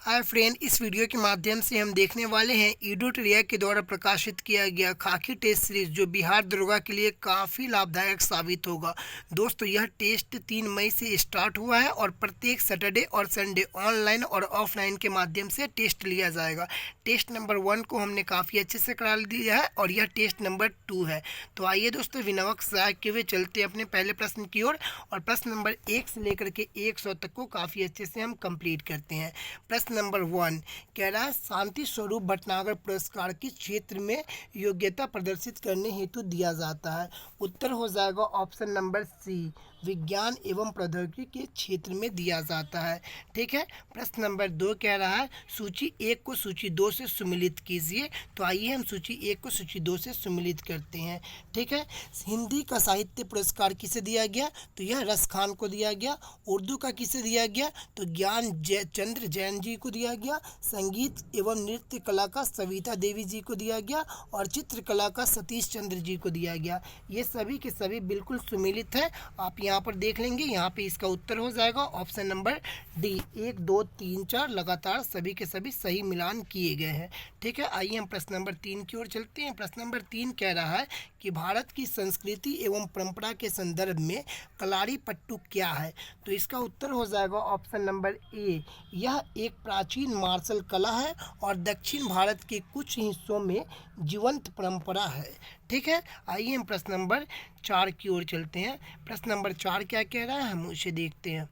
Hi friend, इस video के माध्यम से हम देखने वाले हैं एडुटोरिया के द्वारा प्रकाशित किया गया खाकी टेस्ट सीरीज, जो बिहार दरोगा के लिए काफ़ी लाभदायक साबित होगा। दोस्तों, यह टेस्ट 3 मई से स्टार्ट हुआ है और प्रत्येक सैटरडे और संडे ऑनलाइन और ऑफलाइन के माध्यम से टेस्ट लिया जाएगा। टेस्ट नंबर 1 को हमने काफ़ी अच्छे से करा दिया है और यह टेस्ट नंबर 2 है। तो आइए दोस्तों, बिना वक्त ज़ाया किए हुए चलते हैं अपने पहले प्रश्न की ओर और प्रश्न नंबर 1 से लेकर के 100 तक को काफ़ी अच्छे से हम कंप्लीट करते हैं। प्रश्न नंबर 1 कह रहा है, शांति स्वरूप भटनागर पुरस्कार किस क्षेत्र में योग्यता प्रदर्शित करने हेतु दिया जाता है। उत्तर हो जाएगा ऑप्शन नंबर सी, विज्ञान एवं प्रौद्योगिकी के क्षेत्र में दिया जाता है। ठीक है। प्रश्न नंबर 2 कह रहा है, सूची 1 को सूची 2 से सुमिलित कीजिए। तो आइए हम सूची 1 को सूची 2 से सुमिलित करते हैं। ठीक है। हिंदी का साहित्य पुरस्कार किसे दिया गया, तो यह रस खान को दिया गया। उर्दू का किसे दिया गया, तो ज्ञान चंद्र जैन जी को दिया गया। संगीत एवं नृत्य कला का सविता देवी जी को दिया गया और चित्रकला का सतीश चंद्र जी को दिया गया। ये सभी के सभी बिल्कुल सुमिलित है। आप यहाँ पर देख लेंगे, यहाँ पे इसका उत्तर हो जाएगा ऑप्शन नंबर डी। 1 2 3 4 लगातार सभी के सभी सही मिलान किए गए हैं। ठीक है। आइए हम प्रश्न नंबर 3 की ओर चलते हैं। प्रश्न नंबर 3 कह रहा है कि भारत की संस्कृति एवं परंपरा के संदर्भ में कलारी पट्टू क्या है। तो इसका उत्तर हो जाएगा ऑप्शन नंबर ए, यह एक प्राचीन मार्शल कला है और दक्षिण भारत के कुछ हिस्सों में जीवंत परंपरा है। ठीक है। आइए हम प्रश्न नंबर 4 की ओर चलते हैं। प्रश्न नंबर 4 क्या कह रहा है, हम उसे देखते हैं।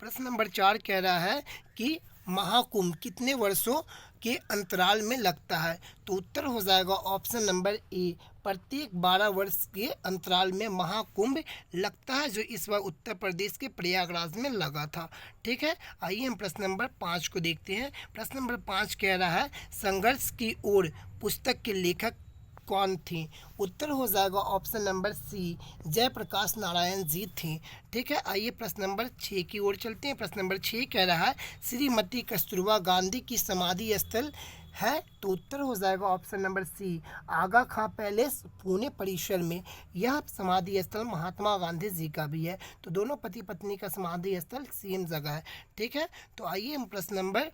प्रश्न नंबर 4 कह रहा है कि महाकुंभ कितने वर्षों के अंतराल में लगता है। तो उत्तर हो जाएगा ऑप्शन नंबर ए, प्रत्येक 12 वर्ष के अंतराल में महाकुंभ लगता है, जो इस बार उत्तर प्रदेश के प्रयागराज में लगा था। ठीक है। आइए हम प्रश्न नंबर 5 को देखते हैं। प्रश्न नंबर 5 कह रहा है, संघर्ष की ओर पुस्तक के लेखक कौन थी। उत्तर हो जाएगा option number C, Jayaprakash Narayan ji थी। ठीक है। आइए प्रश्न नंबर 6 की ओर चलते हैं। प्रश्न नंबर 6 कह रहा है, श्रीमती कस्तूरबा गांधी की समाधि स्थल है। तो उत्तर हो जाएगा ऑप्शन नंबर सी, आगा खां पैलेस पुणे परिसर में। यह समाधि स्थल महात्मा गांधी जी का भी है। तो दोनों पति पत्नी का समाधि स्थल सेम जगह है। ठीक है। तो आइए हम प्रश्न नंबर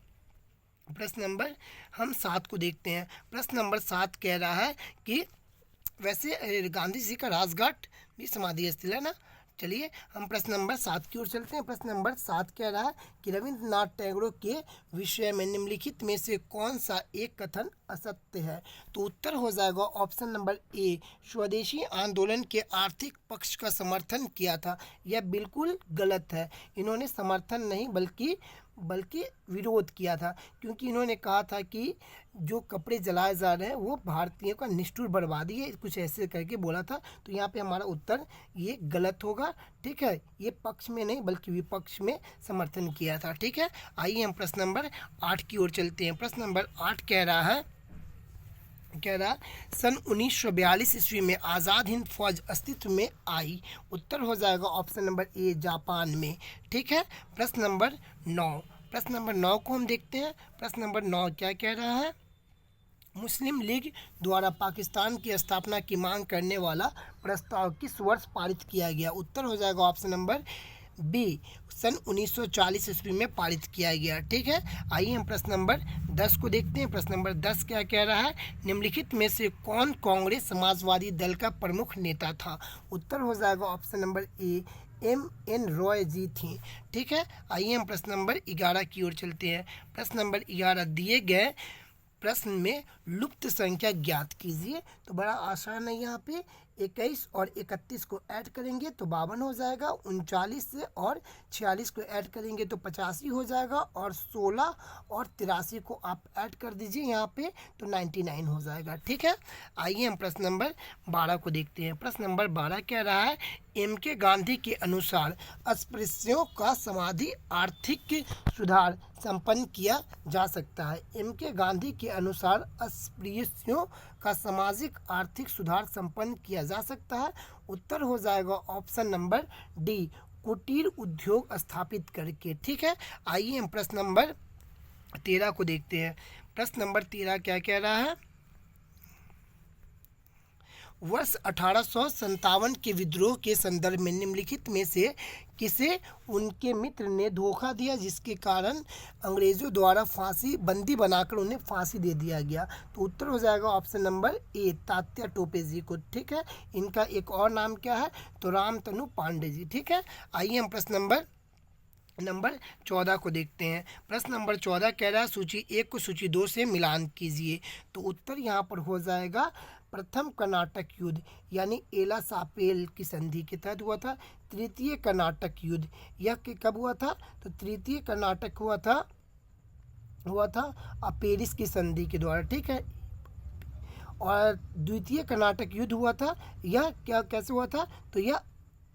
हम 7 को देखते हैं। प्रश्न नंबर 7 कह रहा है कि वैसे गांधी जी का राजघाट भी समाधि स्थल है ना। चलिए हम प्रश्न नंबर 7 की ओर चलते हैं। प्रश्न नंबर 7 कह रहा है कि रविंद्रनाथ टैगोर के विषय में निम्नलिखित में से कौन सा एक कथन असत्य है। तो उत्तर हो जाएगा ऑप्शन नंबर ए, स्वदेशी आंदोलन के आर्थिक पक्ष का समर्थन किया था। यह बिल्कुल गलत है। इन्होंने समर्थन नहीं बल्कि विरोध किया था, क्योंकि इन्होंने कहा था कि जो कपड़े जलाए जा रहे हैं वो भारतीयों का निष्ठुर बर्बादी है, कुछ ऐसे करके बोला था। तो यहाँ पे हमारा उत्तर ये गलत होगा। ठीक है। ये पक्ष में नहीं बल्कि विपक्ष में समर्थन किया था। ठीक है। आइए हम प्रश्न नंबर 8 की ओर चलते हैं। प्रश्न नंबर 8 कह रहा सन 1942 ईस्वी में आज़ाद हिंद फौज अस्तित्व में आई। उत्तर हो जाएगा ऑप्शन नंबर ए, जापान में। ठीक है। प्रश्न नंबर 9 को हम देखते हैं। प्रश्न नंबर 9 क्या कह रहा है, मुस्लिम लीग द्वारा पाकिस्तान की स्थापना की मांग करने वाला प्रस्ताव किस वर्ष पारित किया गया। उत्तर हो जाएगा ऑप्शन नंबर बी, सन 1940 ईस्वी में पारित किया गया। ठीक है। आइए हम प्रश्न नंबर 10 को देखते हैं। प्रश्न नंबर 10 क्या कह रहा है, निम्नलिखित में से कौन कांग्रेस समाजवादी दल का प्रमुख नेता था। उत्तर हो जाएगा option number A, M.N. Roy ji थी। ठीक है। आइए हम प्रश्न नंबर 11 की ओर चलते हैं। प्रश्न नंबर 11, दिए गए प्रश्न में लुप्त संख्या ज्ञात कीजिए। तो बड़ा आसान है, यहाँ पे 21 और 31 को ऐड करेंगे तो 52 हो जाएगा। 39 से और 46 को ऐड करेंगे तो 85 हो जाएगा और 16 और 83 को आप ऐड कर दीजिए यहाँ पे तो 99 हो जाएगा। ठीक है। आइए हम प्रश्न नंबर 12 को देखते हैं। प्रश्न नंबर 12 कह रहा है, M.K. गांधी के अनुसार अस्पृश्यों का समाधि आर्थिक सुधार संपन्न किया जा सकता है। M.K. गांधी के अनुसार अस्पृश्यों का सामाजिक आर्थिक सुधार संपन्न किया जा सकता है। उत्तर हो जाएगा ऑप्शन नंबर डी, कुटीर उद्योग स्थापित करके। ठीक है। आइए हम प्रश्न नंबर 13 को देखते हैं। प्रश्न नंबर 13 क्या कह रहा है, वर्ष 1857 के विद्रोह के संदर्भ में निम्नलिखित में से किसे उनके मित्र ने धोखा दिया, जिसके कारण अंग्रेजों द्वारा फांसी बंदी बनाकर उन्हें फांसी दे दिया गया? तो उत्तर हो जाएगा option number A, Tatya Tope ji को। ठीक है, इनका एक और नाम क्या है? तो रामतनु पांडे जी। ठीक है, आइए हम प्रश्न नंबर 14 को देखते हैं। प्रश्न नंबर 14 कह रहा है सूची 1 को सूची 2 से मिलान कीजिए। तो उत्तर यहाँ पर हो जाएगा प्रथम कर्नाटक युद्ध यानी एला सापेल की संधि के तहत हुआ था। तृतीय कर्नाटक युद्ध यह कब हुआ था? तो तृतीय कर्नाटक हुआ था पेरिस की संधि के द्वारा। ठीक है, और द्वितीय कर्नाटक युद्ध हुआ था, यह कैसे हुआ था? तो यह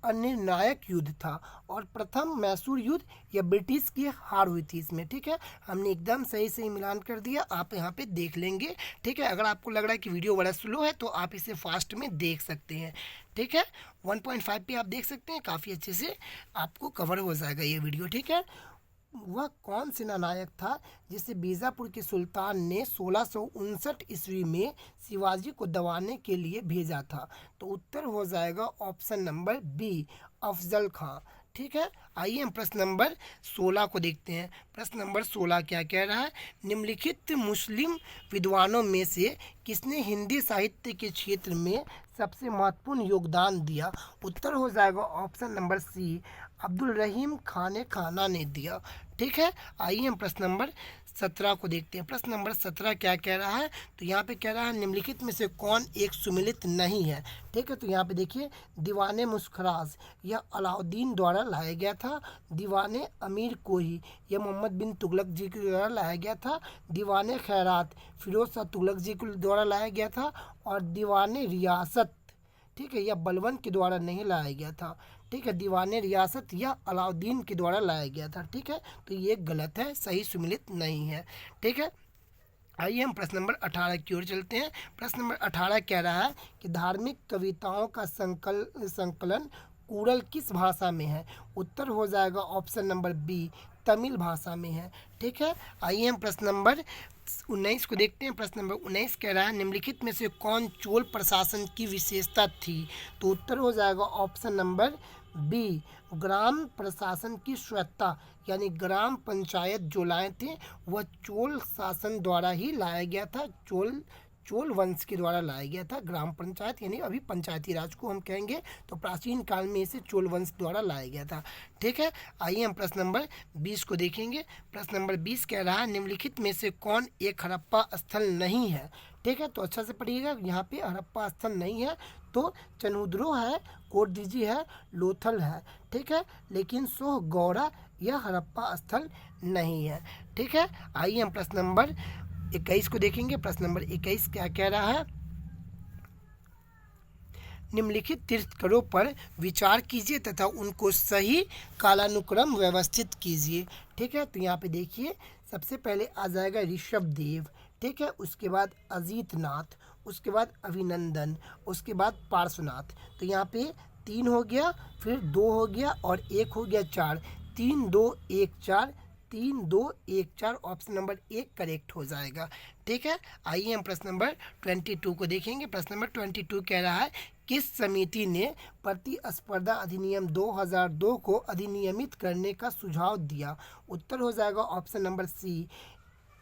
अनिर्णायक युद्ध था। और प्रथम मैसूर युद्ध या ब्रिटिश की हार हुई थी इसमें। ठीक है, हमने एकदम सही मिलान कर दिया, आप यहाँ पे देख लेंगे। ठीक है, अगर आपको लग रहा है कि वीडियो बड़ा स्लो है तो आप इसे फास्ट में देख सकते हैं। ठीक है, 1.5 पे आप देख सकते हैं, काफ़ी अच्छे से आपको कवर हो जाएगा ये वीडियो। ठीक है, वह कौन सेनानायक था जिसे बीजापुर के सुल्तान ने 1659 ईस्वी में शिवाजी को दबाने के लिए भेजा था? तो उत्तर हो जाएगा ऑप्शन नंबर बी, अफजल खां। ठीक है, आइए हम प्रश्न नंबर 16 को देखते हैं। प्रश्न नंबर 16 क्या कह रहा है? निम्नलिखित मुस्लिम विद्वानों में से किसने हिंदी साहित्य के क्षेत्र में सबसे महत्वपूर्ण योगदान दिया? उत्तर हो जाएगा ऑप्शन नंबर सी, अब्दुल रहीम खान खाना ने दिया। ठीक है, आइए हम प्रश्न नंबर 17 को देखते हैं। प्रश्न नंबर 17 क्या कह रहा है? तो यहाँ पे कह रहा है निम्नलिखित में से कौन एक सुमिलित नहीं है? ठीक है, तो यहाँ पे देखिए, दीवाने मुस्खराज यह अलाउद्दीन द्वारा लाया गया था। दीवाने अमीर कोही यह मोहम्मद बिन तुगलक जी के द्वारा लाया गया था। दीवाने खैरात फिरोज शाह तुगलक जी के द्वारा लाया गया था। और दीवाने रियासत, ठीक है, यह बलबन के द्वारा नहीं लाया गया था। ठीक है, दीवाने रियासत यह अलाउद्दीन के द्वारा लाया गया था। ठीक है, तो ये गलत है, सही सुमिलित नहीं है। ठीक है, आइए हम प्रश्न नंबर 18 की ओर चलते हैं। प्रश्न नंबर 18 कह रहा है कि धार्मिक कविताओं का संकलन कूड़ल किस भाषा में है? उत्तर हो जाएगा ऑप्शन नंबर बी, तमिल भाषा में है। ठीक है, आइए हम प्रश्न नंबर 19 को देखते हैं। प्रश्न नंबर 19 कह रहा है निम्नलिखित में से कौन चोल प्रशासन की विशेषता थी? तो उत्तर हो जाएगा ऑप्शन नंबर बी, ग्राम प्रशासन की स्वायत्तता यानी ग्राम पंचायत जो लाए थे वह चोल शासन द्वारा ही लाया गया था। चोल वंश के द्वारा लाया गया था। ग्राम पंचायत यानी अभी पंचायती राज को हम कहेंगे, तो प्राचीन काल में इसे चोल वंश द्वारा लाया गया था। ठीक है, आइए हम प्रश्न नंबर 20 को देखेंगे। प्रश्न नंबर 20 कह रहा है निम्नलिखित में से कौन एक हड़प्पा स्थल नहीं है? ठीक है, तो अच्छा से पढ़िएगा, यहाँ पे हड़प्पा स्थल नहीं है तो चनहुद्रो है, कोटदीजी है, लोथल है। ठीक है, लेकिन सोह गौड़ा यह हड़प्पा स्थल नहीं है। ठीक है, आइए हम प्रश्न नंबर 21 को देखेंगे। प्रश्न नंबर 21 क्या कह रहा है? निम्नलिखित तीर्थंकरों पर विचार कीजिए तथा उनको सही कालानुक्रम व्यवस्थित कीजिए। ठीक है, तो यहाँ पे देखिए, सबसे पहले आ जाएगा ऋषभ देव। ठीक है, उसके बाद अजीत नाथ, उसके बाद अभिनंदन, उसके बाद पार्श्वनाथ। तो यहाँ पे 3 हो गया, फिर 2 हो गया और 1 हो गया 4। 3 2 1 4, 3 2 1 4, ऑप्शन नंबर 1 करेक्ट हो जाएगा। ठीक है, आइए हम प्रश्न नंबर 22 को देखेंगे। प्रश्न नंबर 22 कह रहा है किस समिति ने प्रतिस्पर्धा अधिनियम 2002 को अधिनियमित करने का सुझाव दिया? उत्तर हो जाएगा option number C,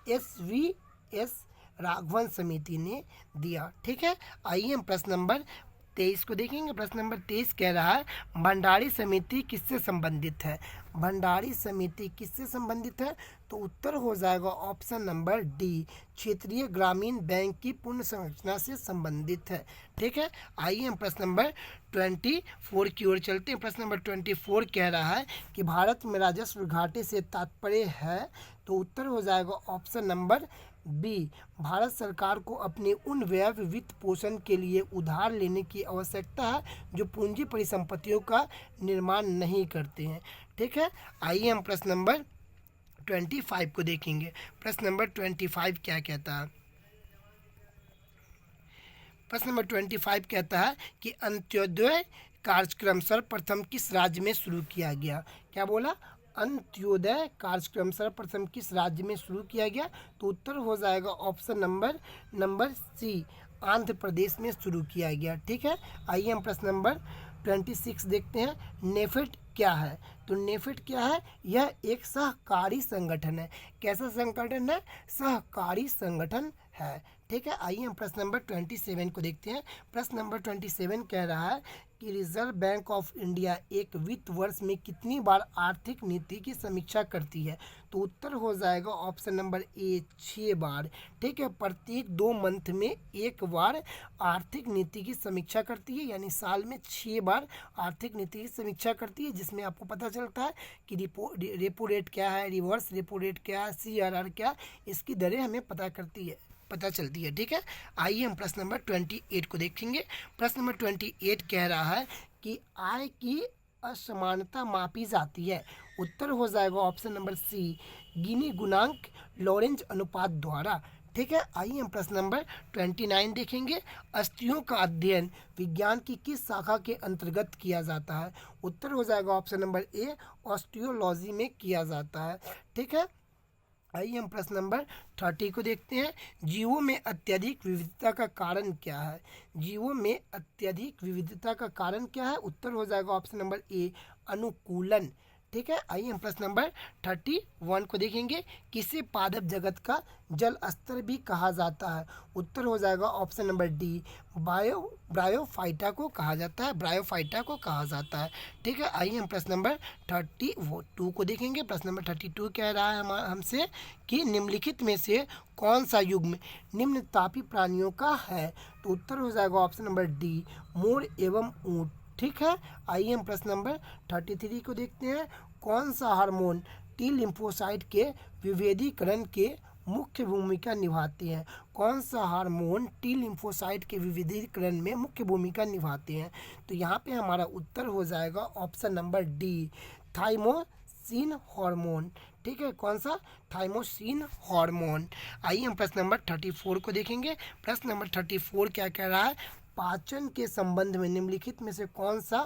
SVS Raghavan समिति ने दिया। ठीक है, आइए हम प्रश्न नंबर 23 को देखेंगे। प्रश्न नंबर 23 कह रहा है भंडारी समिति किससे संबंधित है? भंडारी समिति किससे संबंधित है? तो उत्तर हो जाएगा ऑप्शन नंबर डी, क्षेत्रीय ग्रामीण बैंक की पुनः संरचना से संबंधित है। ठीक है, आइए हम प्रश्न नंबर 24 की ओर चलते हैं। प्रश्न नंबर 24 कह रहा है कि भारत में राजस्व घाटे से तात्पर्य है। तो उत्तर हो जाएगा ऑप्शन नंबर बी, भारत सरकार को अपने उन व्यय वित्त पोषण के लिए उधार लेने की आवश्यकता है जो पूंजी परिसंपत्तियों का निर्माण नहीं करते हैं। ठीक है, आइए हम प्रश्न नंबर 25 को देखेंगे। प्रश्न नंबर 25 क्या कहता है? प्रश्न नंबर 25 कहता है कि अंत्योदय कार्यक्रम सर्वप्रथम किस राज्य में शुरू किया गया? क्या बोला? अंत्योदय कार्यक्रम सर्वप्रथम किस राज्य में शुरू किया गया? तो उत्तर हो जाएगा ऑप्शन नंबर सी, आंध्र प्रदेश में शुरू किया गया। ठीक है, आइए हम प्रश्न नंबर 26 देखते हैं। नेफेड क्या है? तो नेफेड क्या है? यह एक सहकारी संगठन है। कैसा संगठन है? सहकारी संगठन है। ठीक है, आइए हम प्रश्न नंबर 27 को देखते हैं। प्रश्न नंबर 27 कह रहा है कि रिजर्व बैंक ऑफ इंडिया एक वित्त वर्ष में कितनी बार आर्थिक नीति की समीक्षा करती है? तो उत्तर हो जाएगा ऑप्शन नंबर ए 6 बार। ठीक है, प्रत्येक 2 मंथ में एक बार आर्थिक नीति की समीक्षा करती है, यानी साल में 6 बार आर्थिक नीति की समीक्षा करती है, जिसमें आपको पता चलता है कि रेपो रेट क्या है, रिवर्स रेपो रेट क्या है, CRR क्या, इसकी दरें हमें पता चलती है। ठीक है, आइए हम प्रश्न नंबर 28 को देखेंगे। प्रश्न नंबर 28 कह रहा है कि आय की असमानता मापी जाती है। उत्तर हो जाएगा ऑप्शन नंबर सी गिनी गुणांक लॉरेंज अनुपात द्वारा। ठीक है, आइए हम प्रश्न नंबर 29 देखेंगे। अस्थियों का अध्ययन विज्ञान की किस शाखा के अंतर्गत किया जाता है? उत्तर हो जाएगा ऑप्शन नंबर ए ऑस्टियोलॉजी में किया जाता है। ठीक है, आइए हम प्रश्न नंबर 30 को देखते हैं। जीवों में अत्यधिक विविधता का कारण क्या है? जीवों में अत्यधिक विविधता का कारण क्या है? उत्तर हो जाएगा ऑप्शन नंबर ए अनुकूलन। ठीक है, आइए हम प्रश्न नंबर 31 को देखेंगे। किसे पादप जगत का जल स्तर भी कहा जाता है? उत्तर हो जाएगा ऑप्शन नंबर डी ब्रायोफाइटा को कहा जाता है। ब्रायोफाइटा को कहा जाता है। ठीक है, आइए हम प्रश्न नंबर 32 को देखेंगे। प्रश्न नंबर 32 कह रहा है हमसे कि निम्नलिखित में से कौन सा युग्म निम्न तापी प्राणियों का है? तो उत्तर हो जाएगा ऑप्शन नंबर डी मोर एवं ऊँट। ठीक है, आइए हम प्रश्न नंबर 33 को देखते हैं। कौन सा हार्मोन टी लिम्फोसाइट के विभेदीकरण के मुख्य भूमिका निभाते हैं? कौन सा हार्मोन टी लिम्फोसाइट के विभेदीकरण में मुख्य भूमिका निभाते हैं? तो यहाँ पे हमारा उत्तर हो जाएगा option number D thymosin hormone. ठीक है, कौन सा? Thymosin hormone. आइए हम प्रश्न नंबर 34 को देखेंगे। प्रश्न नंबर 34 क्या कह रहा है? पाचन के संबंध में निम्नलिखित में से कौन सा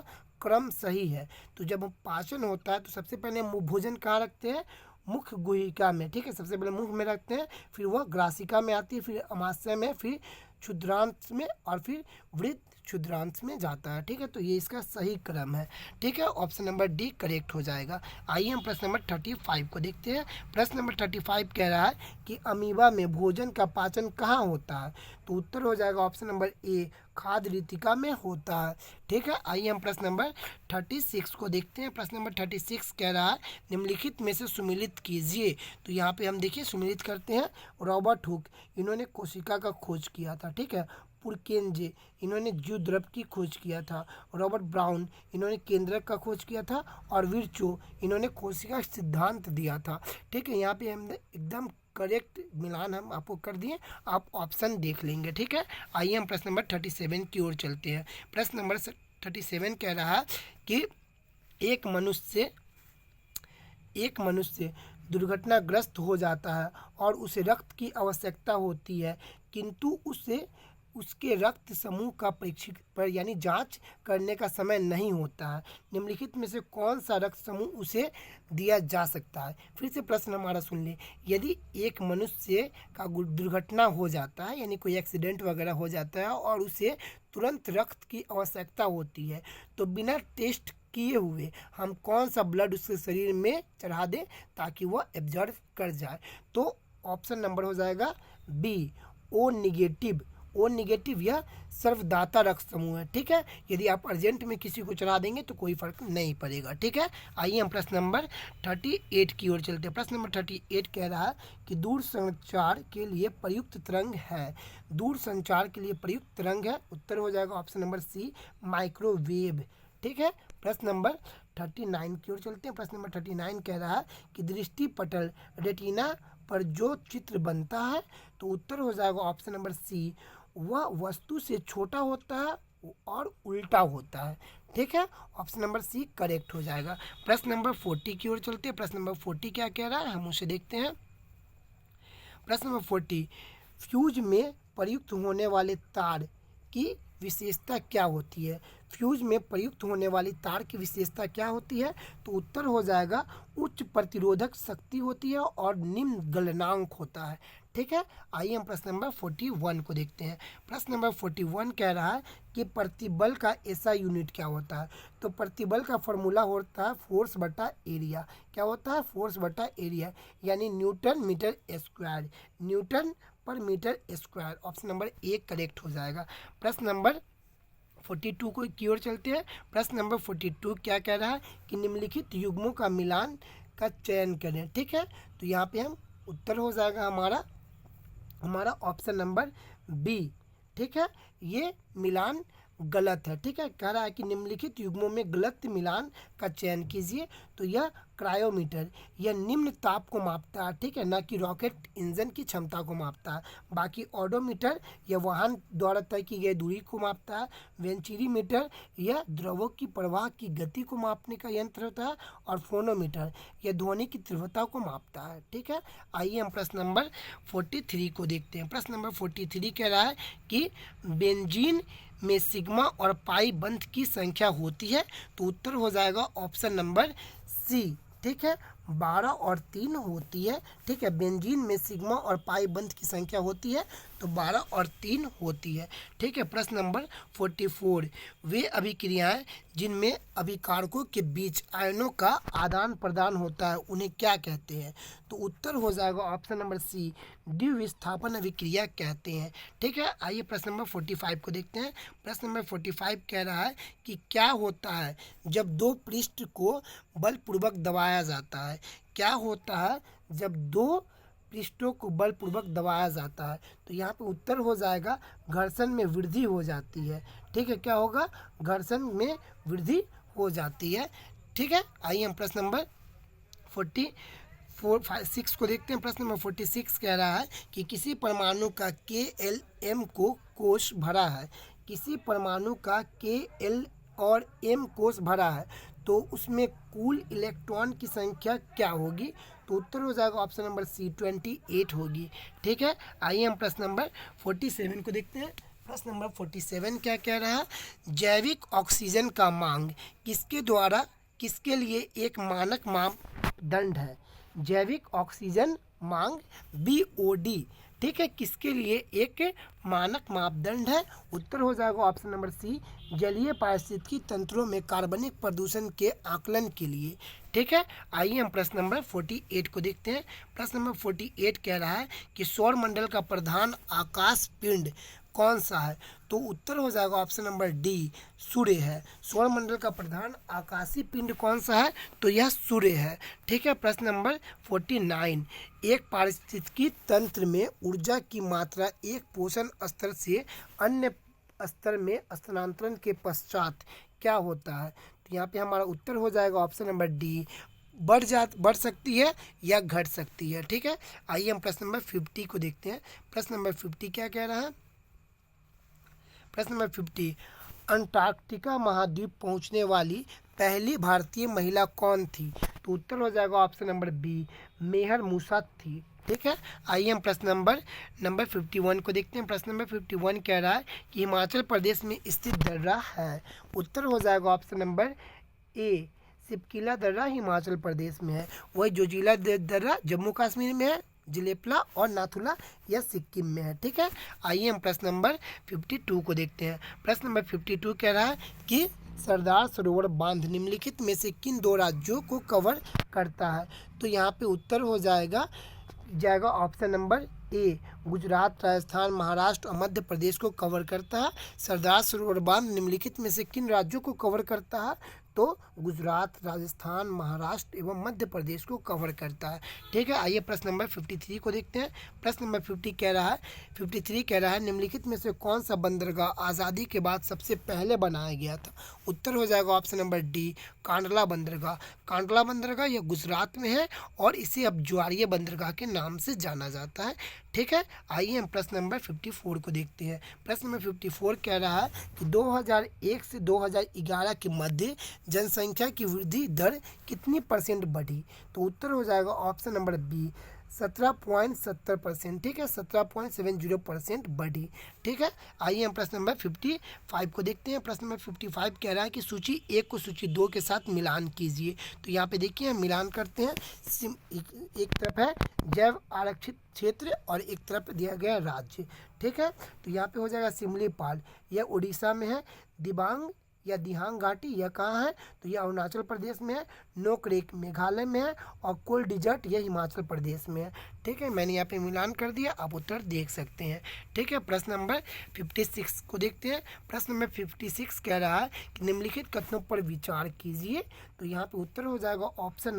क्रम सही है? तो जब पाचन होता है तो सबसे पहले भोजन कहाँ रखते हैं? मुख्य गुहिका में। ठीक है, सबसे पहले मुख में रखते हैं, फिर वह ग्रासिका में आती है, फिर अमाशय में, फिर क्षुद्रांश में और फिर वृद्ध क्षुद्रांश में जाता है। ठीक है, तो ये इसका सही क्रम है। ठीक है, ऑप्शन नंबर डी करेक्ट हो जाएगा। आइए हम प्रश्न नंबर 35 को देखते हैं। प्रश्न नंबर 35 कह रहा है कि अमीबा में भोजन का पाचन कहाँ होता है? तो उत्तर हो जाएगा ऑप्शन नंबर ए खाद्य रितिका में होता है। ठीक है, आइए हम प्रश्न नंबर 36 को देखते हैं। प्रश्न नंबर 36 कह रहा है निम्नलिखित में से सुमेलित कीजिए। तो यहाँ पे हम देखिए सुमेलित करते हैं। रॉबर्ट हुक, इन्होंने कोशिका का खोज किया था। ठीक है, पुरकेंजे, इन्होंने जीव द्रव की खोज किया था। रॉबर्ट ब्राउन, इन्होंने केंद्रक का खोज किया था। और विर्चो, इन्होंने कोशिका सिद्धांत दिया था। ठीक है, यहाँ पे हम एकदम करेक्ट मिलान हम आपको कर दिए, आप ऑप्शन देख लेंगे। ठीक है, आइए हम प्रश्न नंबर 37 की ओर चलते हैं। प्रश्न नंबर 37 कह रहा है कि एक मनुष्य दुर्घटनाग्रस्त हो जाता है और उसे रक्त की आवश्यकता होती है, किंतु उसके रक्त समूह का परीक्षण पर यानी जांच करने का समय नहीं होता है। निम्नलिखित में से कौन सा रक्त समूह उसे दिया जा सकता है? फिर से प्रश्न हमारा सुन ले। यदि एक मनुष्य का दुर्घटना हो जाता है, यानी कोई एक्सीडेंट वगैरह हो जाता है और उसे तुरंत रक्त की आवश्यकता होती है, तो बिना टेस्ट किए हुए हम कौन सा ब्लड उसके शरीर में चढ़ा दें ताकि वह एब्जॉर्ब कर जाए? तो ऑप्शन नंबर हो जाएगा B O negative. O negative यह सर्वदाता रक्त समूह है। ठीक है, यदि आप अर्जेंट में किसी को चढ़ा देंगे तो कोई फर्क नहीं पड़ेगा। ठीक है, आइए हम प्रश्न नंबर 38 की ओर चलते हैं। प्रश्न नंबर 38 कह रहा है कि दूरसंचार के लिए प्रयुक्त तरंग है। दूरसंचार के लिए प्रयुक्त तरंग है। उत्तर हो जाएगा ऑप्शन नंबर सी माइक्रोवेव। ठीक है, प्रश्न नंबर 39 की ओर चलते हैं। प्रश्न नंबर 39 कह रहा है कि दृष्टि पटल रेटिना पर जो चित्र बनता है, तो उत्तर हो जाएगा ऑप्शन नंबर सी वह वस्तु से छोटा होता है और उल्टा होता है। ठीक है, ऑप्शन नंबर सी करेक्ट हो जाएगा। प्रश्न नंबर 40 की ओर चलते हैं। प्रश्न नंबर 40 क्या कह रहा है, हम उसे देखते हैं। प्रश्न नंबर 40 फ्यूज में प्रयुक्त होने वाले तार की विशेषता क्या होती है? फ्यूज में प्रयुक्त होने वाली तार की विशेषता क्या होती है? तो उत्तर हो जाएगा उच्च प्रतिरोधक शक्ति होती है और निम्न गलनांक होता है। ठीक है। आइए हम प्रश्न नंबर 41 को देखते हैं। प्रश्न नंबर 41 कह रहा है कि प्रतिबल का ऐसा यूनिट क्या होता है। तो प्रतिबल का फॉर्मूला होता है फोर्स बटा एरिया। क्या होता है? फोर्स बटा एरिया, यानी न्यूटन मीटर स्क्वायर, न्यूटन पर meter square. Option number 1 correct हो जाएगा। प्रश्न नंबर 42 को की ओर चलते हैं। प्रश्न नंबर 42 क्या कह रहा है कि निम्नलिखित युग्मों का मिलान का चयन करें। ठीक है, तो यहाँ पे हम उत्तर हो जाएगा हमारा ऑप्शन नंबर बी। ठीक है, ये मिलान गलत है। ठीक है, कह रहा है कि निम्नलिखित युग्मों में गलत मिलान का चयन कीजिए। तो यह क्रायोमीटर, यह निम्न ताप को मापता है। ठीक है, ना कि रॉकेट इंजन की क्षमता को मापता है। बाकी ऑडोमीटर यह वाहन द्वारा तय की गई दूरी को मापता है। वेंचुरीमीटर यह द्रवों की प्रवाह की गति को मापने का यंत्र होता है। और फोनोमीटर यह ध्वनि की तीव्रता को मापता है। ठीक है, आइए हम प्रश्न नंबर 43 को देखते हैं। प्रश्न नंबर 43 कह रहा है कि बेंजीन में सिग्मा और पाई बंध की संख्या होती है। तो उत्तर हो जाएगा ऑप्शन नंबर सी। ठीक है, 12 और 3 होती है। ठीक है, बेंजीन में सिग्मा और पाई बंध की संख्या होती है, तो 12 और 3 होती है। ठीक है, प्रश्न नंबर 44, वे अभिक्रियाएं जिनमें अभिकारकों के बीच आयनों का आदान प्रदान होता है उन्हें क्या कहते हैं। तो उत्तर हो जाएगा ऑप्शन नंबर सी, द्विविस्थापन अभिक्रिया कहते हैं। ठीक है, आइए प्रश्न नंबर 45 को देखते हैं। प्रश्न नंबर 45 कह रहा है कि क्या होता है जब दो पृष्ठ को बलपूर्वक दबाया जाता है। क्या होता है जब दो पृष्ठों को बलपूर्वक दबाया जाता है। तो यहाँ पे उत्तर हो जाएगा घर्षण में वृद्धि हो जाती है। ठीक है, क्या होगा? घर्षण में वृद्धि हो जाती है। ठीक है, आइए हम प्रश्न नंबर 46 को देखते हैं। प्रश्न नंबर 46 कह रहा है कि किसी परमाणु का KLM को कोश भरा है। किसी परमाणु का KL और M कोश भरा है, तो उसमें कुल इलेक्ट्रॉन की संख्या क्या होगी। तो उत्तर हो जाएगा ऑप्शन नंबर सी, 28 होगी। ठीक है, आइए हम प्रश्न नंबर 47 को देखते हैं। प्रश्न नंबर 47 क्या कह रहा है? जैविक ऑक्सीजन का मांग किसके लिए एक मानक मापदंड है। जैविक ऑक्सीजन मांग BOD, ठीक है, किसके लिए एक मानक मापदंड है। उत्तर हो जाएगा ऑप्शन नंबर सी, जलीय पारिस्थितिकी तंत्रों में कार्बनिक प्रदूषण के आकलन के लिए। ठीक है, आइए हम प्रश्न नंबर 48 को देखते हैं। प्रश्न नंबर 48 कह रहा है कि सौरमंडल का प्रधान आकाश पिंड कौन सा है। तो उत्तर हो जाएगा ऑप्शन नंबर डी, सूर्य है। सौरमंडल का प्रधान आकाशीय पिंड कौन सा है। तो यह सूर्य है। ठीक है, प्रश्न नंबर 49, एक पारिस्थितिकी तंत्र में ऊर्जा की मात्रा एक पोषण स्तर से अन्य स्तर में स्थानांतरण के पश्चात क्या होता है। तो यहाँ पे हमारा उत्तर हो जाएगा ऑप्शन नंबर डी, बढ़ सकती है या घट सकती है। ठीक है, आइए हम प्रश्न नंबर 50 को देखते हैं। प्रश्न नंबर 50 क्या कह रहा है? प्रश्न नंबर 50, अंटार्कटिका महाद्वीप पहुंचने वाली पहली भारतीय महिला कौन थी। तो उत्तर हो जाएगा ऑप्शन नंबर बी, मेहर मूसा थी। ठीक है, आइए हम प्रश्न नंबर 51 को देखते हैं। प्रश्न नंबर 51 कह रहा है कि हिमाचल प्रदेश में स्थित दर्रा है। उत्तर हो जाएगा ऑप्शन नंबर ए, सिपकिला दर्रा हिमाचल प्रदेश में है। वही जोजिला दर्रा जम्मू कश्मीर में है। जिलेपला और नाथुला यह सिक्किम में है। ठीक है, आइए हम प्रश्न नंबर 52 को देखते हैं। प्रश्न नंबर 52 कह रहा है कि सरदार सरोवर बांध निम्नलिखित में से किन दो राज्यों को कवर करता है। तो यहाँ पे उत्तर हो जाएगा ऑप्शन नंबर ए, गुजरात, राजस्थान, महाराष्ट्र और मध्य प्रदेश को कवर करता है। सरदार सरोवर बांध निम्नलिखित में से किन राज्यों को कवर करता है। तो गुजरात, राजस्थान, महाराष्ट्र एवं मध्य प्रदेश को कवर करता है। ठीक है, आइए प्रश्न नंबर 53 को देखते हैं। प्रश्न नंबर 53 कह रहा है निम्नलिखित में से कौन सा बंदरगाह आज़ादी के बाद सबसे पहले बनाया गया था। उत्तर हो जाएगा ऑप्शन नंबर डी, कांडला बंदरगाह। कांडला बंदरगाह यह गुजरात में है और इसे अब ज्वारीय बंदरगाह के नाम से जाना जाता है। ठीक है, आइए हम प्रश्न नंबर 54 को देखते हैं। प्रश्न नंबर 54 कह रहा है कि 2001 से 2011 के मध्य जनसंख्या की वृद्धि दर कितनी % बढ़ी? तो उत्तर हो जाएगा ऑप्शन नंबर बी 17.70%। ठीक है, 17.70% बढ़ी। ठीक है, आइए हम प्रश्न नंबर 55 को देखते हैं। प्रश्न नंबर 55 कह रहा है कि सूची 1 को सूची 2 के साथ मिलान कीजिए। तो यहाँ पे देखिए हम मिलान करते हैं। एक तरफ है जैव आरक्षित क्षेत्र और एक तरफ दिया गया राज्य। ठीक है, तो यहाँ पे हो जाएगा सिमलीपाल, यह उड़ीसा में है। दिबांग या दिहांग घाटी यह कहाँ है? तो यह अरुणाचल प्रदेश में है। नोकरेक मेघालय में है और कोल डिजर्ट यह हिमाचल प्रदेश में है। ठीक है, मैंने यहाँ पे मिलान कर दिया, आप उत्तर देख सकते हैं। ठीक है, प्रश्न नंबर 56 को देखते हैं। प्रश्न नंबर 56 कह रहा है कि निम्नलिखित कथनों पर विचार कीजिए। तो यहाँ पे उत्तर हो जाएगा ऑप्शन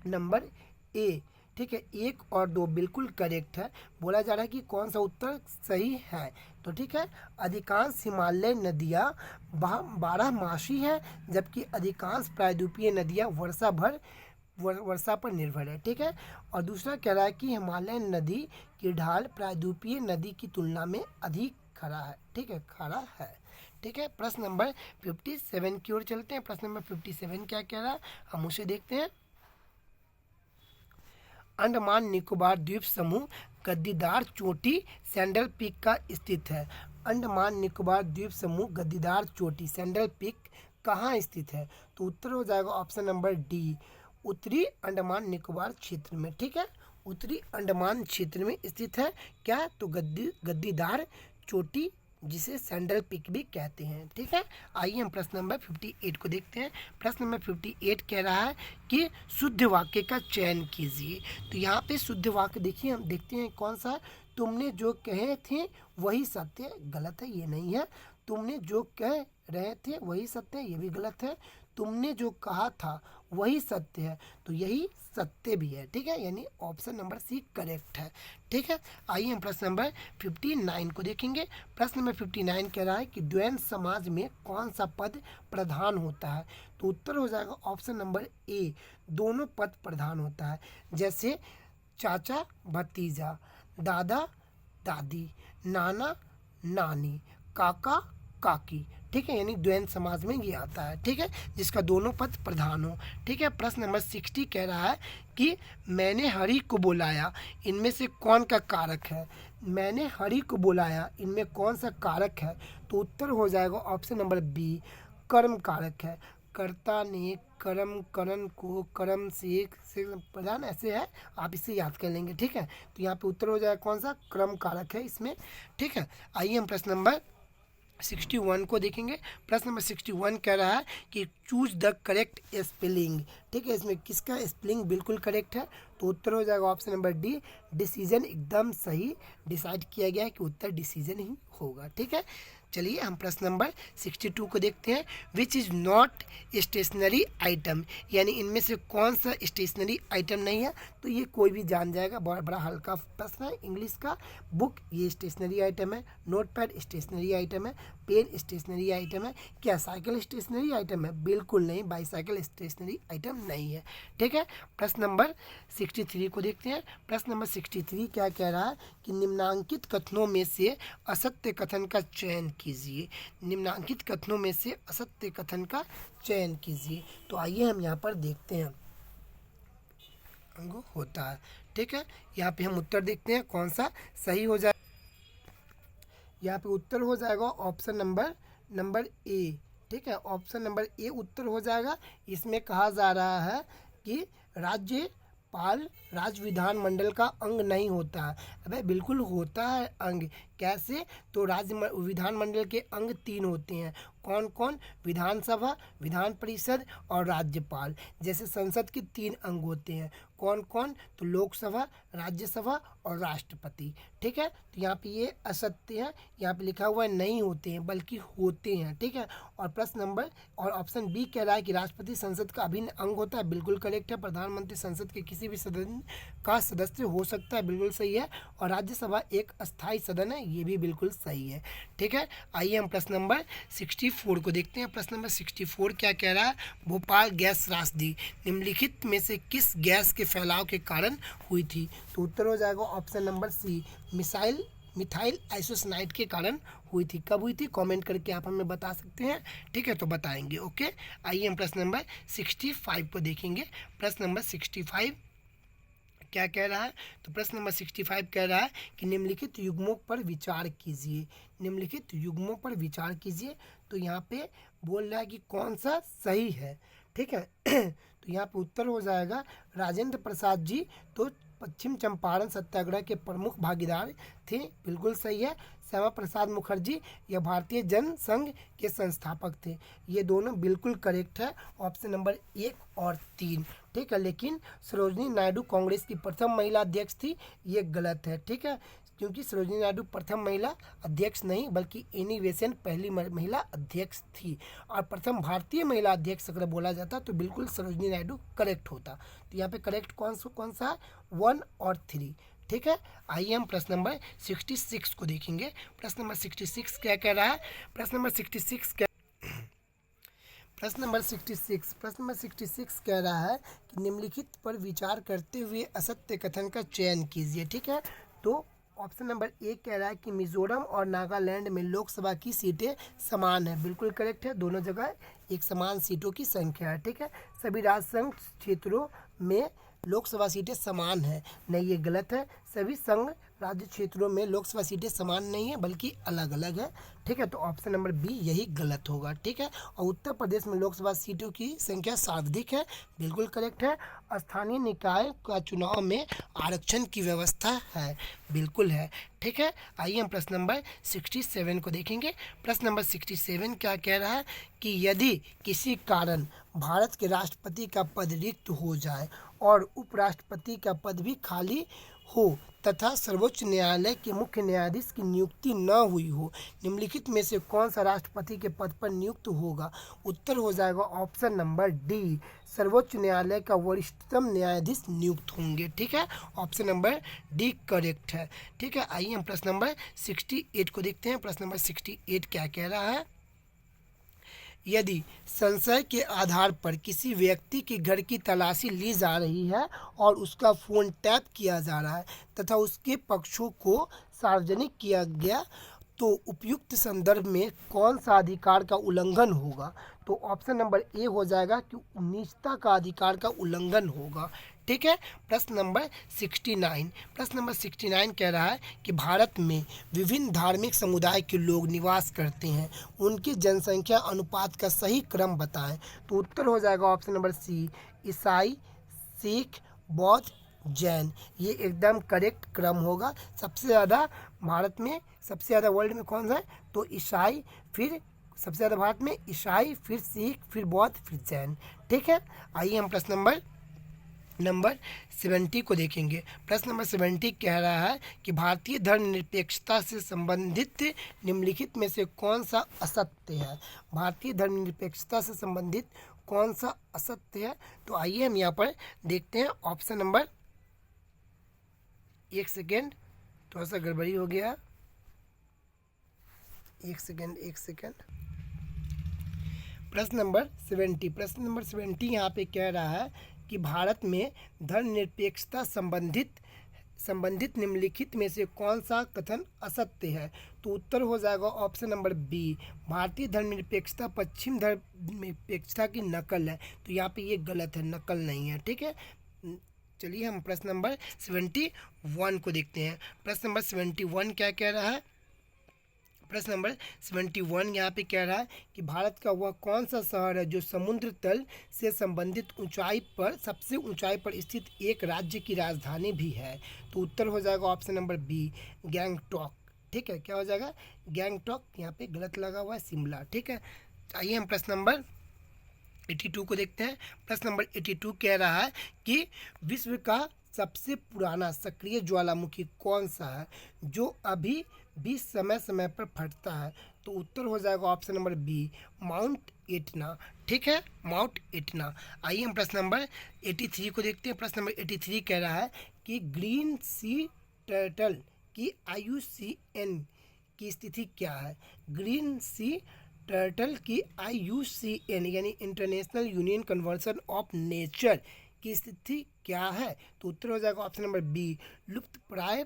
नंबर ए। ठीक है, 1 और 2 बिल्कुल करेक्ट है। बोला जा रहा है कि कौन सा उत्तर सही है। तो ठीक है, अधिकांश हिमालय नदियाँ 12 मासी है, जबकि अधिकांश प्रायद्वीपीय नदियाँ वर्षा पर निर्भर है। ठीक है, और दूसरा कह रहा है कि हिमालय नदी की ढाल प्रायद्वीपीय नदी की तुलना में अधिक खड़ा है। ठीक है, खड़ा है। ठीक है, प्रश्न नंबर 57 की ओर चलते हैं। प्रश्न नंबर 57 क्या कह रहा है, हम उसे देखते हैं। अंडमान निकोबार द्वीप समूह गद्दीदार चोटी सैंडल पीक का स्थित है। अंडमान निकोबार द्वीप समूह गद्दीदार चोटी सैंडल पीक कहाँ स्थित है? तो उत्तर हो जाएगा ऑप्शन नंबर डी, उत्तरी अंडमान निकोबार क्षेत्र में। ठीक है, उत्तरी अंडमान क्षेत्र में स्थित है। क्या? तो गद्दीदार चोटी, जिसे सैंडल पिक भी कहते हैं। ठीक है, आइए हम प्रश्न नंबर 58 को देखते हैं। प्रश्न नंबर 58 कह रहा है कि शुद्ध वाक्य का चयन कीजिए। तो यहाँ पे शुद्ध वाक्य देखिए, हम देखते हैं कौन सा है। तुमने जो कहे थे वही सत्य, गलत है, ये नहीं है। तुमने जो कह रहे थे वही सत्य है, ये भी गलत है। तुमने जो कहा था वही सत्य है, तो यही सत्य भी है। ठीक है, यानी ऑप्शन नंबर सी करेक्ट है। ठीक है, आइए हम प्रश्न नंबर 59 को देखेंगे। प्रश्न नंबर 59 कह रहा है कि द्वैध समाज में कौन सा पद प्रधान होता है? तो उत्तर हो जाएगा ऑप्शन नंबर ए, दोनों पद प्रधान होता है। जैसे चाचा भतीजा, दादा दादी, नाना नानी, काका काकी। ठीक है, यानी द्वैध समाज में ये आता है। ठीक है, जिसका दोनों पद प्रधान हो। ठीक है, प्रश्न नंबर 60 कह रहा है कि मैंने हरि को बुलाया, इनमें से कौन का कारक है? मैंने हरि को बुलाया, इनमें कौन सा कारक है? तो उत्तर हो जाएगा ऑप्शन नंबर बी, कर्म कारक है। कर्ता ने कर्म, करण को कर्म से प्रधान, ऐसे है, आप इसे याद कर लेंगे। ठीक है, तो यहाँ पे उत्तर हो जाएगा कौन सा? कर्म कारक है इसमें। ठीक है, आइए हम प्रश्न नंबर 61 को देखेंगे। प्रश्न नंबर 61 कह रहा है कि चूज द करेक्ट स्पेलिंग। ठीक है, इसमें किसका स्पेलिंग बिल्कुल करेक्ट है? तो उत्तर हो जाएगा ऑप्शन नंबर डी, डिसीजन। एकदम सही डिसाइड किया गया है कि उत्तर डिसीजन ही होगा। ठीक है, चलिए हम प्रश्न नंबर 62 को देखते हैं। Which is not stationary item, यानी इनमें से कौन सा स्टेशनरी आइटम नहीं है? तो ये कोई भी जान जाएगा, बहुत बड़ा हल्का प्रश्न है इंग्लिश का। बुक ये स्टेशनरी आइटम है, नोटपैड स्टेशनरी आइटम है, पेन स्टेशनरी आइटम है। क्या साइकिल स्टेशनरी आइटम है? बिल्कुल नहीं, बाईसाइकिल स्टेशनरी आइटम नहीं है। ठीक है, प्रश्न नंबर 63 को देखते हैं। प्रश्न नंबर 63 क्या कह रहा है कि निम्नांकित कथनों में से असत्य कथन का चयन कीजिए। निम्नांकित कथनों में से असत्य कथन का चयन कीजिए। तो आइए हम यहाँ पर देखते हैं, अंग होता है। ठीक है, यहाँ पे हम उत्तर देखते हैं कौन सा सही हो जाए। यहाँ पे उत्तर हो जाएगा ऑप्शन नंबर ए। ठीक है, ऑप्शन नंबर ए उत्तर हो जाएगा। इसमें कहा जा रहा है कि राज्यपाल राज्य विधानमंडल का अंग नहीं होता है। अबे बिल्कुल होता है अंग। कैसे? तो राज्य विधानमंडल के अंग 3 होते हैं। कौन कौन? विधानसभा, विधान परिषद और राज्यपाल। जैसे संसद के 3 अंग होते हैं। कौन कौन? तो लोकसभा, राज्यसभा और राष्ट्रपति। ठीक है, तो यहाँ पे ये असत्य है, यहाँ पे लिखा हुआ है नहीं होते हैं बल्कि होते हैं। ठीक है, और प्रश्न नंबर और ऑप्शन बी कह रहा है कि राष्ट्रपति संसद का अभिन्न अंग होता है। बिल्कुल करेक्ट है। प्रधानमंत्री संसद के किसी भी सदन का सदस्य हो सकता है, बिल्कुल सही है। और राज्यसभा एक अस्थायी सदन है, ये भी बिल्कुल सही है। ठीक है, आइए हम प्रश्न नंबर 64 को देखते हैं। प्रश्न नंबर 64 क्या कह रहा है? भोपाल गैस त्रासदी निम्नलिखित में से किस गैस के फैलाव के कारण हुई थी? तो उत्तर हो जाएगा ऑप्शन नंबर सी, मिसाइल मिथाइल आइसोसाइनाइड के कारण हुई थी। कब हुई थी कमेंट करके आप हमें बता सकते हैं, ठीक है, तो बताएंगे। ओके, आइए हम प्रश्न नंबर 65 को देखेंगे। प्रश्न नंबर 65 क्या कह रहा है? तो प्रश्न नंबर 65 कह रहा है कि निम्नलिखित युग्मों पर विचार कीजिए। निम्नलिखित युग्मों पर विचार कीजिए। तो यहाँ पे बोल रहा है कि कौन सा सही है, ठीक है। तो यहाँ पे उत्तर हो जाएगा राजेंद्र प्रसाद जी तो पश्चिम चंपारण सत्याग्रह के प्रमुख भागीदार थे, बिल्कुल सही है। श्यामा प्रसाद मुखर्जी यह भारतीय जन संघ के संस्थापक थे, ये दोनों बिल्कुल करेक्ट है, ऑप्शन नंबर 1 और 3, ठीक है। लेकिन सरोजिनी नायडू कांग्रेस की प्रथम महिला अध्यक्ष थी, ये गलत है, ठीक है, क्योंकि सरोजिनी नायडू प्रथम महिला अध्यक्ष नहीं बल्कि एनी बेसेंट पहली महिला अध्यक्ष थी, और प्रथम भारतीय महिला अध्यक्ष अगर बोला जाता तो बिल्कुल सरोजिनी नायडू करेक्ट होता। तो यहाँ पे करेक्ट कौन सा 1 और 3, ठीक है। आइए हम प्रश्न नंबर 66 को देखेंगे। प्रश्न नंबर 66 क्या कह रहा है? प्रश्न नंबर 66 कह रहा है कि निम्नलिखित पर विचार करते हुए असत्य कथन का चयन कीजिए, ठीक है। तो ऑप्शन नंबर 1 कह रहा है कि मिजोरम और नागालैंड में लोकसभा की सीटें समान है, बिल्कुल करेक्ट है, दोनों जगह एक समान सीटों की संख्या है, ठीक है। सभी राजसंघ क्षेत्रों में लोकसभा सीटें समान है, नहीं, ये गलत है। सभी संघ राज्य क्षेत्रों में लोकसभा सीटें समान नहीं है बल्कि अलग अलग है, ठीक है। तो ऑप्शन नंबर बी यही गलत होगा, ठीक है। और उत्तर प्रदेश में लोकसभा सीटों की संख्या सर्वाधिक है, बिल्कुल करेक्ट है। स्थानीय निकाय का चुनाव में आरक्षण की व्यवस्था है, बिल्कुल है, ठीक है। आइए हम प्रश्न नंबर 67 को देखेंगे। प्रश्न नंबर 67 क्या कह रहा है कि यदि किसी कारण भारत के राष्ट्रपति का पद रिक्त हो जाए और उपराष्ट्रपति का पद भी खाली हो तथा सर्वोच्च न्यायालय के मुख्य न्यायाधीश की नियुक्ति न हुई हो, निम्नलिखित में से कौन सा राष्ट्रपति के पद पर नियुक्त होगा? उत्तर हो जाएगा ऑप्शन नंबर डी, सर्वोच्च न्यायालय का वरिष्ठतम न्यायाधीश नियुक्त होंगे, ठीक है। ऑप्शन नंबर डी करेक्ट है, ठीक है। आइए हम प्रश्न नंबर 68 को देखते हैं। प्रश्न नंबर 68 क्या कह रहा है? यदि संशय के आधार पर किसी व्यक्ति के घर की तलाशी ली जा रही है और उसका फ़ोन टैप किया जा रहा है तथा उसके पक्षों को सार्वजनिक किया गया तो उपयुक्त संदर्भ में कौन सा अधिकार का उल्लंघन होगा? तो ऑप्शन नंबर ए हो जाएगा कि निजता का अधिकार का उल्लंघन होगा, ठीक है। प्रश्न नंबर 69 कह रहा है कि भारत में विभिन्न धार्मिक समुदाय के लोग निवास करते हैं, उनकी जनसंख्या अनुपात का सही क्रम बताएं। तो उत्तर हो जाएगा ऑप्शन नंबर सी, ईसाई, सिख, बौद्ध, जैन, ये एकदम करेक्ट क्रम होगा। सबसे ज़्यादा भारत में, सबसे ज़्यादा वर्ल्ड में कौन सा है? तो ईसाई, फिर सबसे ज़्यादा भारत में ईसाई, फिर सिख, फिर बौद्ध, फिर जैन, ठीक है। आइए हम प्रश्न नंबर 70 को देखेंगे। प्रश्न नंबर 70 कह रहा है कि भारतीय धर्मनिरपेक्षता से संबंधित निम्नलिखित में से कौन सा असत्य है? भारतीय धर्मनिरपेक्षता से संबंधित कौन सा असत्य है? तो आइए हम यहाँ पर देखते हैं ऑप्शन नंबर, एक सेकेंड, थोड़ा सा गड़बड़ी हो गया, एक सेकेंड। प्रश्न नंबर 70 यहाँ पे कह रहा है कि भारत में धर्मनिरपेक्षता संबंधित निम्नलिखित में से कौन सा कथन असत्य है? तो उत्तर हो जाएगा ऑप्शन नंबर बी, भारतीय धर्मनिरपेक्षता पश्चिम धर्मनिरपेक्षता की नकल है। तो यहाँ पे ये गलत है, नकल नहीं है, ठीक है। चलिए हम प्रश्न नंबर 71 को देखते हैं। प्रश्न नंबर 71 क्या कह रहा है? प्रश्न नंबर 71 यहाँ पे कह रहा है कि भारत का वह कौन सा शहर है जो समुद्र तल से संबंधित सबसे ऊंचाई पर स्थित एक राज्य की राजधानी भी है? तो उत्तर हो जाएगा ऑप्शन नंबर बी, गैंगटॉक, ठीक है। क्या हो जाएगा? गैंगटॉक, यहाँ पे गलत लगा हुआ है, शिमला, ठीक है। आइए हम प्रश्न नंबर 82 को देखते हैं। प्रश्न नंबर 82 कह रहा है कि विश्व का सबसे पुराना सक्रिय ज्वालामुखी कौन सा है जो अभी भी समय समय पर फटता है? तो उत्तर हो जाएगा option number B, Mount Etna, ठीक है, माउंट एटना। आइए हम प्रश्न नंबर 83 को देखते हैं। प्रश्न नंबर 83 कह रहा है कि ग्रीन सी टर्टल की IUCN की स्थिति क्या है? ग्रीन सी टर्टल की IUCN यानी international union conversion of nature की स्थिति क्या है? तो उत्तर हो जाएगा ऑप्शन नंबर बी, लुप्तप्राय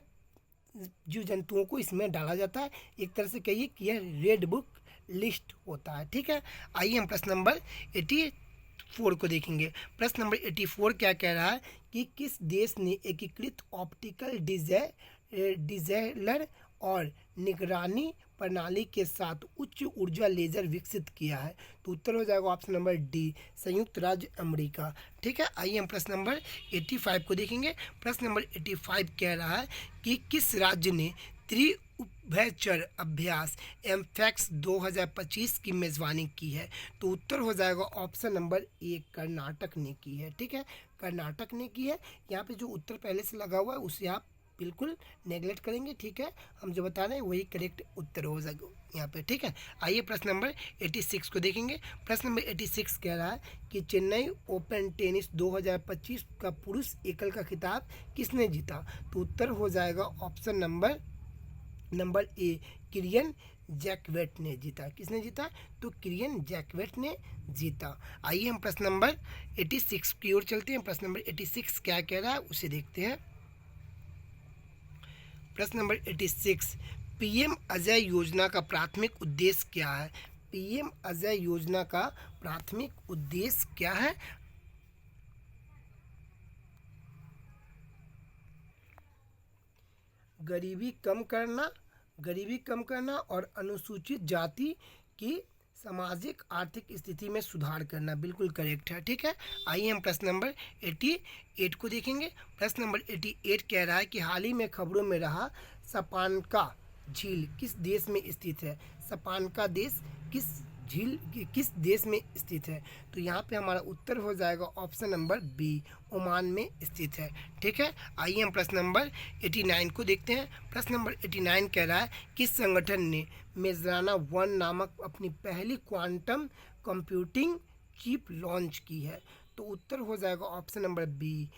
जीव जंतुओं को इसमें डाला जाता है। एक तरह से कहिए कि यह रेड बुक लिस्ट होता है। ठीक है, आइए हम प्रश्न नंबर 84 को देखेंगे। प्रश्न नंबर 84 क्या कह रहा है कि किस देश ने एकीकृत ऑप्टिकल डिटेक्टर और निगरानी प्रणाली के साथ उच्च ऊर्जा लेजर विकसित किया है? तो उत्तर हो जाएगा ऑप्शन नंबर डी, संयुक्त राज्य अमेरिका। ठीक है, आइए हम प्रश्न नंबर 85 को देखेंगे। प्रश्न नंबर 85 कह रहा है कि किस राज्य ने त्रिउभयचर अभ्यास एमफैक्स 2025 की मेज़बानी की है? तो उत्तर हो जाएगा ऑप्शन नंबर ए, कर्नाटक ने की है। ठीक है, कर्नाटक ने की है। यहाँ पे जो उत्तर पहले से लगा हुआ है उसे आप बिल्कुल नेगलेक्ट करेंगे। ठीक है, हम जो बता रहे हैं वही करेक्ट उत्तर हो जाएगा यहाँ पे। ठीक है, आइए प्रश्न नंबर 86 को देखेंगे। प्रश्न नंबर 86 कह रहा है कि चेन्नई ओपन टेनिस 2025 का पुरुष एकल का खिताब किसने जीता? तो उत्तर हो जाएगा ऑप्शन नंबर ए, किरियन जैकवेट ने जीता। किसने जीता? तो किरियन जैकवेट ने जीता। आइए हम प्रश्न नंबर 86 की ओर चलते हैं। प्रश्न नंबर 86 क्या कह रहा है उसे देखते हैं। प्रश्न नंबर 86, पीएम अजय योजना का प्राथमिक उद्देश्य क्या है? पीएम अजय योजना का प्राथमिक उद्देश्य क्या है? गरीबी कम करना और अनुसूचित जाति की सामाजिक आर्थिक स्थिति में सुधार करना बिल्कुल करेक्ट है। ठीक है, आइए हम प्रश्न नंबर 88 को देखेंगे। प्रश्न नंबर 88 कह रहा है कि हाल ही में खबरों में रहा सपानका झील किस देश में स्थित है? सपानका देश किस देश में स्थित है? तो यहाँ पे हमारा उत्तर हो जाएगा ऑप्शन नंबर बी, ओमान में स्थित है। ठीक है, आइए हम प्रश्न नंबर 89 को देखते हैं। प्रश्न नंबर 89 कह रहा है किस संगठन ने मेजराना 1 नामक अपनी पहली क्वांटम कंप्यूटिंग चिप लॉन्च की है? तो उत्तर हो जाएगा ऑप्शन नंबर बी,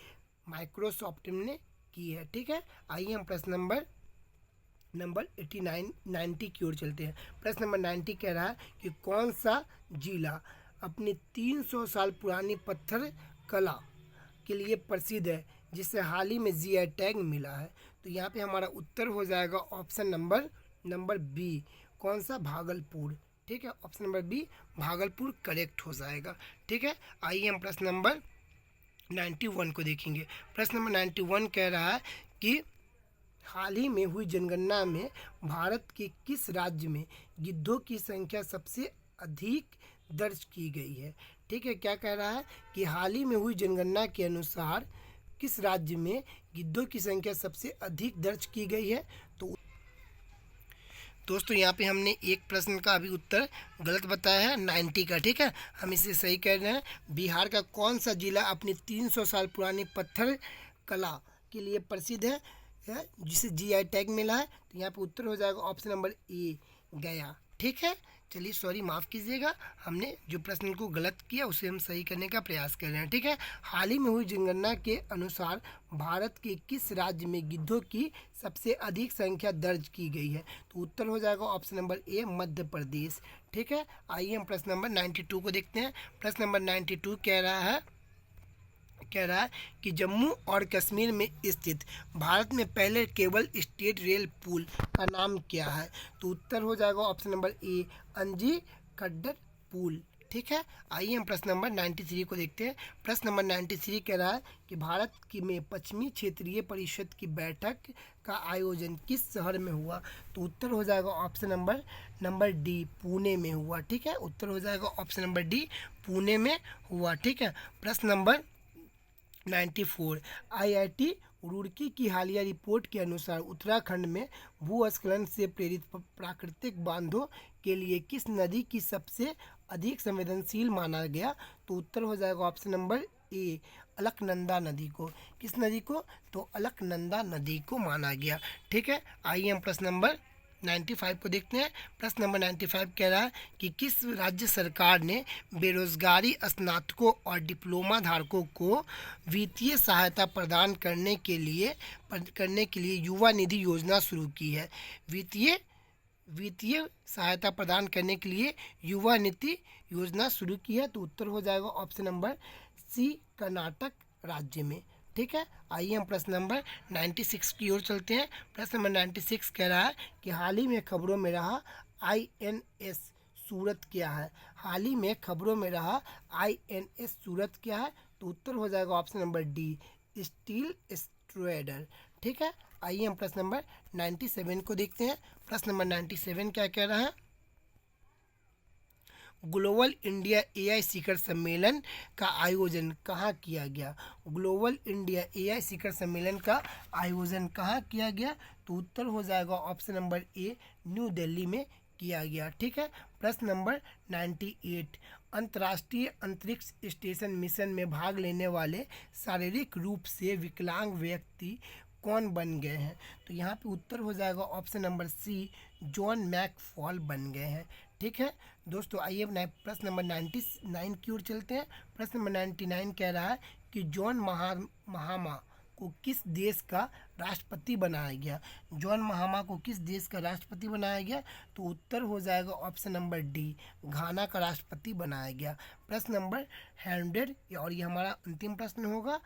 माइक्रोसॉफ्ट ने की है। ठीक है, आइए हम प्रश्न नंबर 90 की ओर चलते हैं। प्रश्न नंबर 90 कह रहा है कि कौन सा जिला अपनी 300 साल पुरानी पत्थर कला के लिए प्रसिद्ध है जिसे हाल ही में जीआई टैग मिला है? तो यहाँ पे हमारा उत्तर हो जाएगा ऑप्शन नंबर बी, कौन सा? भागलपुर। ठीक है, option number B Bhagalpur correct हो जाएगा। ठीक है, आइए हम प्रश्न नंबर 91 को देखेंगे। प्रश्न नंबर 91 कह रहा है कि हाल ही में हुई जनगणना में भारत के किस राज्य में गिद्धों की संख्या सबसे अधिक दर्ज की गई है? ठीक है, क्या कह रहा है कि हाल ही में हुई जनगणना के अनुसार किस राज्य में गिद्धों की संख्या सबसे अधिक दर्ज की गई है? तो दोस्तों यहाँ पे हमने एक प्रश्न का अभी उत्तर गलत बताया है 90 का। ठीक है, हम इसे सही कह रहे हैं। बिहार का कौन सा जिला अपनी 300 साल पुरानी पत्थर कला के लिए प्रसिद्ध है जिसे जीआई टैग मिला है? तो यहाँ पे उत्तर हो जाएगा ऑप्शन नंबर ए, गया। ठीक है, चलिए सॉरी माफ़ कीजिएगा, हमने जो प्रश्न को गलत किया उसे हम सही करने का प्रयास कर रहे हैं। ठीक है, हाल ही में हुई जनगणना के अनुसार भारत के किस राज्य में गिद्धों की सबसे अधिक संख्या दर्ज की गई है? तो उत्तर हो जाएगा ऑप्शन नंबर ए, मध्य प्रदेश। ठीक है, आइए हम प्रश्न नंबर 92 को देखते हैं। प्रश्न नंबर 92 कह रहा है कि जम्मू और कश्मीर में स्थित भारत में पहले केबल स्टेट रेल पुल का नाम क्या है? तो उत्तर हो जाएगा ऑप्शन नंबर ए, अंजी खड्डर पुल। ठीक है, आइए हम प्रश्न नंबर 93 को देखते हैं। प्रश्न नंबर 93 कह रहा है कि भारत की में पश्चिमी क्षेत्रीय परिषद की बैठक का आयोजन किस शहर में हुआ? तो उत्तर हो जाएगा ऑप्शन नंबर डी, पुणे में हुआ। ठीक है, उत्तर हो जाएगा ऑप्शन नंबर डी, पुणे में हुआ। ठीक है, प्रश्न नंबर 94, आईआईटी रुड़की की हालिया रिपोर्ट के अनुसार उत्तराखंड में भूस्खलन से प्रेरित प्राकृतिक बांधों के लिए किस नदी की सबसे अधिक संवेदनशील माना गया? तो उत्तर हो जाएगा ऑप्शन नंबर ए, अलकनंदा नदी को। किस नदी को? तो अलकनंदा नदी को माना गया। ठीक है, आइए हम प्रश्न नंबर 95 को देखते हैं। प्रश्न नंबर 95 कह रहा है कि किस राज्य सरकार ने बेरोजगारी स्नातकों और डिप्लोमा धारकों को वित्तीय सहायता प्रदान करने के लिए युवा निधि योजना शुरू की है? वित्तीय सहायता प्रदान करने के लिए युवा निधि योजना शुरू की है। तो उत्तर हो जाएगा ऑप्शन नंबर सी, कर्नाटक राज्य में। ठीक है, आइए हम प्रश्न नंबर 96 की ओर चलते हैं। प्रश्न नंबर 96 कह रहा है कि हाल ही में खबरों में रहा INS सूरत क्या है। हाल ही में खबरों में रहा INS सूरत क्या है, तो उत्तर हो जाएगा ऑप्शन नंबर डी, स्टील स्ट्रेडर। ठीक है, आइए हम प्रश्न नंबर 97 को देखते हैं। प्रश्न नंबर 97 क्या कह रहा है, ग्लोबल इंडिया AI शिखर सम्मेलन का आयोजन कहाँ किया गया। ग्लोबल इंडिया AI शिखर सम्मेलन का आयोजन कहाँ किया गया, तो उत्तर हो जाएगा ऑप्शन नंबर ए, न्यू दिल्ली में किया गया। ठीक है, प्रश्न नंबर 98, अंतर्राष्ट्रीय अंतरिक्ष स्टेशन मिशन में भाग लेने वाले शारीरिक रूप से विकलांग व्यक्ति कौन बन गए हैं, तो यहाँ पे उत्तर हो जाएगा option number C, John McFaul बन गए हैं। ठीक है दोस्तों, आइए प्रश्न नंबर 99 की ओर चलते हैं। प्रश्न नंबर 99 कह रहा है कि जॉन महामा को किस देश का राष्ट्रपति बनाया गया। जॉन महामा को किस देश का राष्ट्रपति बनाया गया, तो उत्तर हो जाएगा ऑप्शन नंबर डी, घाना का राष्ट्रपति बनाया गया। प्रश्न नंबर 100 और ये हमारा अंतिम प्रश्न होगा,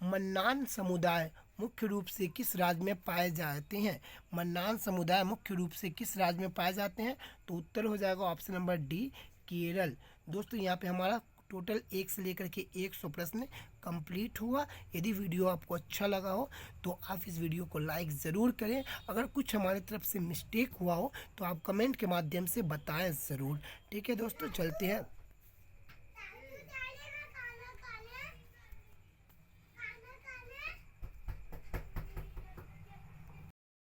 मन्नान समुदाय मुख्य रूप से किस राज्य में पाए जाते हैं। मन्नान समुदाय मुख्य रूप से किस राज्य में पाए जाते हैं, तो उत्तर हो जाएगा ऑप्शन नंबर डी, केरल। दोस्तों यहाँ पे हमारा टोटल 1 से लेकर के 100 प्रश्न कंप्लीट हुआ। यदि वीडियो आपको अच्छा लगा हो तो आप इस वीडियो को लाइक ज़रूर करें। अगर कुछ हमारी तरफ से मिस्टेक हुआ हो तो आप कमेंट के माध्यम से बताएं ज़रूर। ठीक है दोस्तों, चलते हैं।